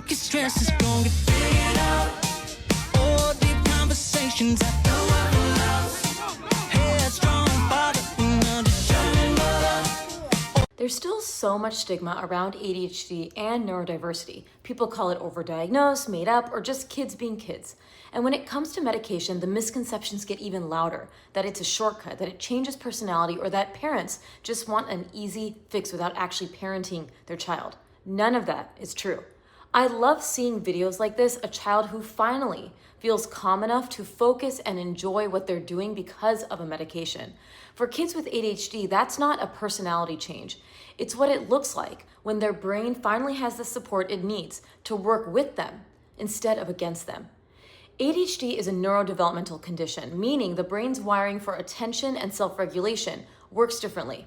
focus, stress is gonna get figured out. All deep conversations I know I will love. Headstrong father and a determined mother. There's still so much stigma around ADHD and neurodiversity. People call it overdiagnosed, made up, or just kids being kids. And when it comes to medication, the misconceptions get even louder, that it's a shortcut, that it changes personality, or that parents just want an easy fix without actually parenting their child. None of that is true. I love seeing videos like this, a child who finally feels calm enough to focus and enjoy what they're doing because of a medication. For kids with ADHD, that's not a personality change. It's what it looks like when their brain finally has the support it needs to work with them instead of against them. ADHD is a neurodevelopmental condition, meaning the brain's wiring for attention and self-regulation works differently.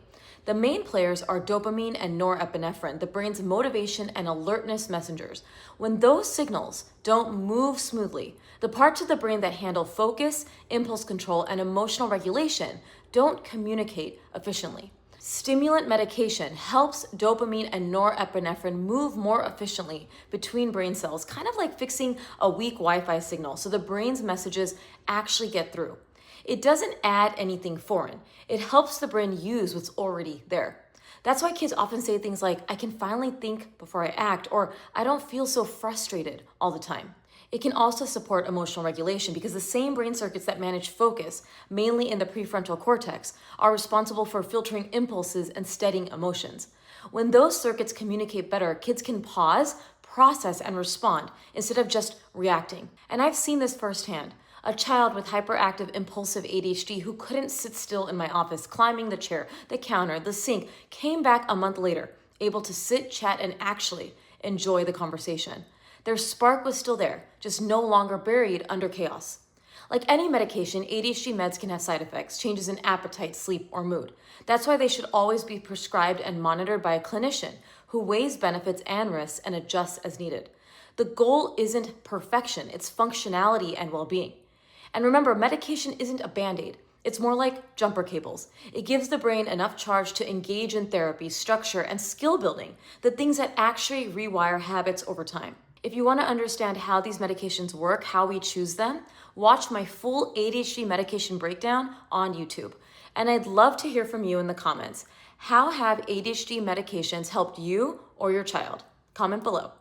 The main players are dopamine and norepinephrine, the brain's motivation and alertness messengers. When those signals don't move smoothly, the parts of the brain that handle focus, impulse control, and emotional regulation don't communicate efficiently. Stimulant medication helps dopamine and norepinephrine move more efficiently between brain cells, kind of like fixing a weak Wi-Fi signal so the brain's messages actually get through. It doesn't add anything foreign. It helps the brain use what's already there. That's why kids often say things like, I can finally think before I act, or I don't feel so frustrated all the time. It can also support emotional regulation because the same brain circuits that manage focus, mainly in the prefrontal cortex, are responsible for filtering impulses and steadying emotions. When those circuits communicate better, kids can pause, process, and respond instead of just reacting. And I've seen this firsthand. A child with hyperactive impulsive ADHD who couldn't sit still in my office, climbing the chair, the counter, the sink, came back a month later, able to sit, chat, and actually enjoy the conversation. Their spark was still there, just no longer buried under chaos. Like any medication, ADHD meds can have side effects, changes in appetite, sleep, or mood. That's why they should always be prescribed and monitored by a clinician who weighs benefits and risks and adjusts as needed. The goal isn't perfection, it's functionality and well-being. And remember, medication isn't a Band-Aid. It's more like jumper cables. It gives the brain enough charge to engage in therapy, structure, and skill building, the things that actually rewire habits over time. If you want to understand how these medications work, how we choose them, watch my full ADHD medication breakdown on YouTube. And I'd love to hear from you in the comments. How have ADHD medications helped you or your child? Comment below.